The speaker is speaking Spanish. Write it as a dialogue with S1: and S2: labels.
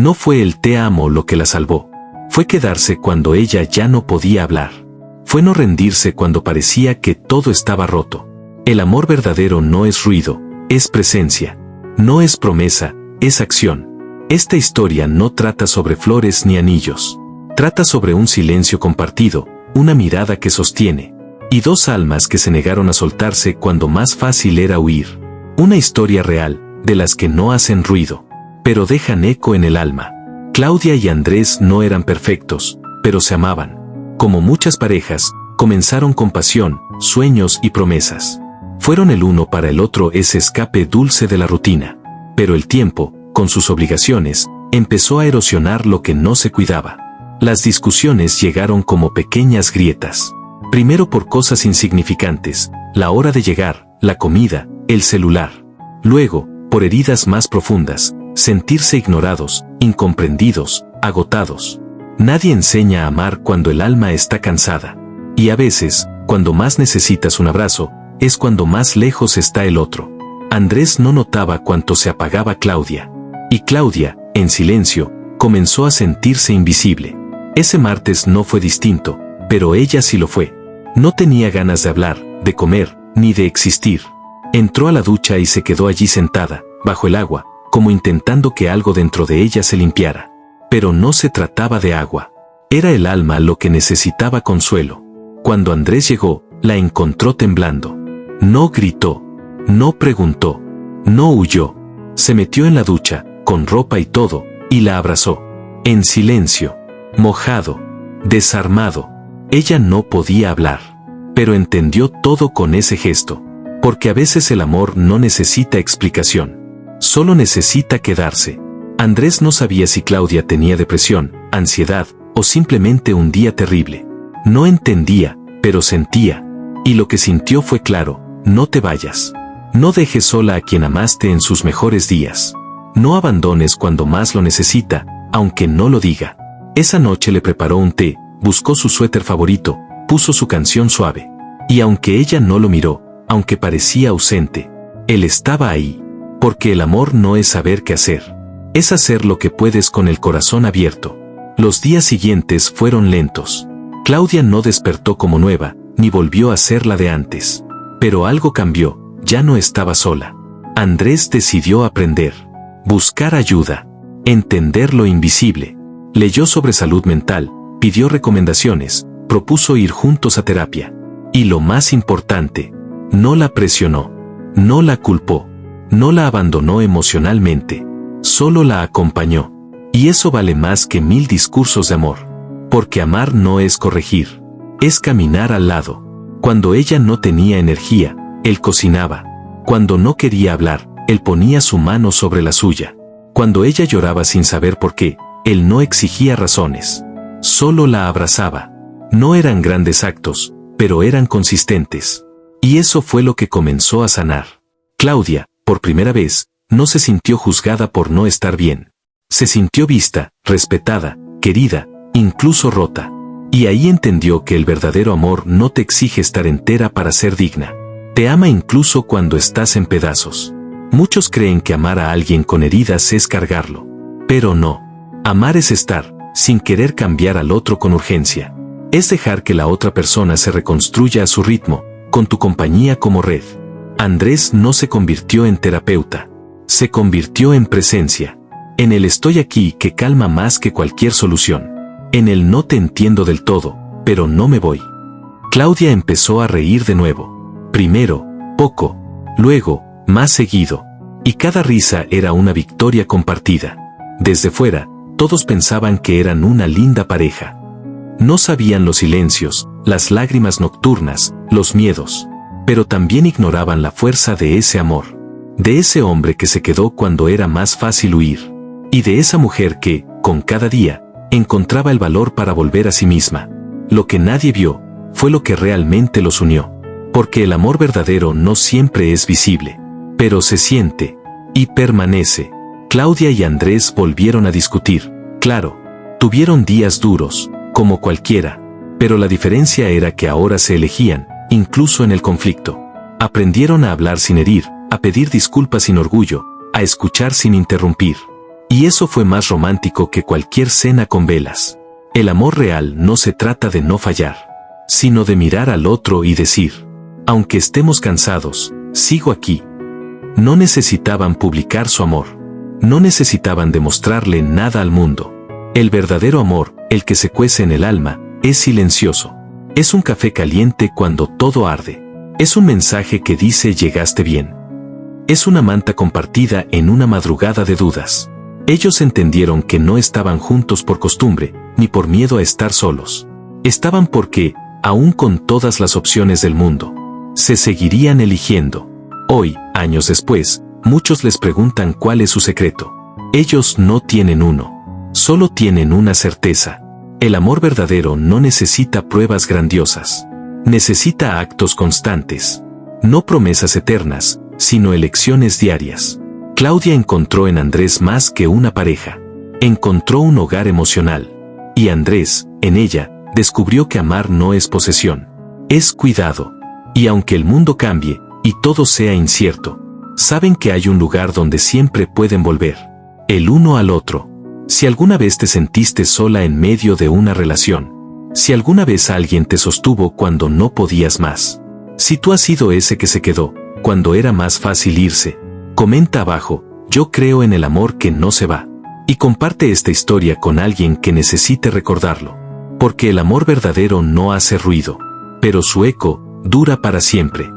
S1: No fue el te amo lo que la salvó. Fue quedarse cuando ella ya no podía hablar. Fue no rendirse cuando parecía que todo estaba roto. El amor verdadero no es ruido, es presencia. No es promesa, es acción. Esta historia no trata sobre flores ni anillos. Trata sobre un silencio compartido, una mirada que sostiene, y dos almas que se negaron a soltarse cuando más fácil era huir. Una historia real, de las que no hacen ruido, pero dejan eco en el alma. Claudia y Andrés no eran perfectos, pero se amaban. Como muchas parejas, comenzaron con pasión, sueños y promesas. Fueron el uno para el otro ese escape dulce de la rutina. Pero el tiempo, con sus obligaciones, empezó a erosionar lo que no se cuidaba. Las discusiones llegaron como pequeñas grietas. Primero por cosas insignificantes, la hora de llegar, la comida, el celular. Luego, por heridas más profundas, sentirse ignorados, incomprendidos, agotados. Nadie enseña a amar cuando el alma está cansada. Y a veces, cuando más necesitas un abrazo, es cuando más lejos está el otro. Andrés no notaba cuánto se apagaba Claudia. Y Claudia, en silencio, comenzó a sentirse invisible. Ese martes no fue distinto, pero ella sí lo fue. No tenía ganas de hablar, de comer, ni de existir. Entró a la ducha y se quedó allí sentada, bajo el agua, como intentando que algo dentro de ella se limpiara. Pero no se trataba de agua. Era el alma lo que necesitaba consuelo. Cuando Andrés llegó, la encontró temblando. No gritó, no preguntó, no huyó. Se metió en la ducha, con ropa y todo, y la abrazó. En silencio, mojado, desarmado. Ella no podía hablar, pero entendió todo con ese gesto. Porque a veces el amor no necesita explicación. Solo necesita quedarse. Andrés no sabía si Claudia tenía depresión, ansiedad, o simplemente un día terrible. No entendía, pero sentía. Y lo que sintió fue claro: no te vayas. No dejes sola a quien amaste en sus mejores días. No abandones cuando más lo necesita, aunque no lo diga. Esa noche le preparó un té, buscó su suéter favorito, puso su canción suave. Y aunque ella no lo miró, aunque parecía ausente, él estaba ahí. Porque el amor no es saber qué hacer. Es hacer lo que puedes con el corazón abierto. Los días siguientes fueron lentos. Claudia no despertó como nueva, ni volvió a ser la de antes. Pero algo cambió, ya no estaba sola. Andrés decidió aprender. Buscar ayuda. Entender lo invisible. Leyó sobre salud mental, pidió recomendaciones, propuso ir juntos a terapia. Y lo más importante, no la presionó, no la culpó, no la abandonó emocionalmente, solo la acompañó. Y eso vale más que 1000 discursos de amor. Porque amar no es corregir, es caminar al lado. Cuando ella no tenía energía, él cocinaba. Cuando no quería hablar, él ponía su mano sobre la suya. Cuando ella lloraba sin saber por qué, él no exigía razones. Solo la abrazaba. No eran grandes actos, pero eran consistentes. Y eso fue lo que comenzó a sanar. Claudia, por primera vez, no se sintió juzgada por no estar bien. Se sintió vista, respetada, querida, incluso rota. Y ahí entendió que el verdadero amor no te exige estar entera para ser digna. Te ama incluso cuando estás en pedazos. Muchos creen que amar a alguien con heridas es cargarlo. Pero no. Amar es estar, sin querer cambiar al otro con urgencia. Es dejar que la otra persona se reconstruya a su ritmo, con tu compañía como red. Andrés no se convirtió en terapeuta. Se convirtió en presencia. En el estoy aquí que calma más que cualquier solución. En el no te entiendo del todo, pero no me voy. Claudia empezó a reír de nuevo. Primero, poco. Luego, más seguido. Y cada risa era una victoria compartida. Desde fuera, todos pensaban que eran una linda pareja. No sabían los silencios, las lágrimas nocturnas, los miedos. Pero también ignoraban la fuerza de ese amor. De ese hombre que se quedó cuando era más fácil huir. Y de esa mujer que, con cada día, encontraba el valor para volver a sí misma. Lo que nadie vio, fue lo que realmente los unió. Porque el amor verdadero no siempre es visible. Pero se siente. Y permanece. Claudia y Andrés volvieron a discutir. Claro, tuvieron días duros, como cualquiera. Pero la diferencia era que ahora se elegían, incluso en el conflicto. Aprendieron a hablar sin herir, a pedir disculpas sin orgullo, a escuchar sin interrumpir. Y eso fue más romántico que cualquier cena con velas. El amor real no se trata de no fallar, sino de mirar al otro y decir, aunque estemos cansados, sigo aquí. No necesitaban publicar su amor. No necesitaban demostrarle nada al mundo. El verdadero amor, el que se cuece en el alma, es silencioso. Es un café caliente cuando todo arde. Es un mensaje que dice llegaste bien. Es una manta compartida en una madrugada de dudas. Ellos entendieron que no estaban juntos por costumbre, ni por miedo a estar solos. Estaban porque, aún con todas las opciones del mundo, se seguirían eligiendo. Hoy, años después, muchos les preguntan cuál es su secreto. Ellos no tienen uno. Solo tienen una certeza. El amor verdadero no necesita pruebas grandiosas. Necesita actos constantes. No promesas eternas, sino elecciones diarias. Claudia encontró en Andrés más que una pareja. Encontró un hogar emocional. Y Andrés, en ella, descubrió que amar no es posesión. Es cuidado. Y aunque el mundo cambie, y todo sea incierto, saben que hay un lugar donde siempre pueden volver. El uno al otro. Si alguna vez te sentiste sola en medio de una relación, si alguna vez alguien te sostuvo cuando no podías más, si tú has sido ese que se quedó, cuando era más fácil irse, comenta abajo, yo creo en el amor que no se va. Y comparte esta historia con alguien que necesite recordarlo. Porque el amor verdadero no hace ruido, pero su eco dura para siempre.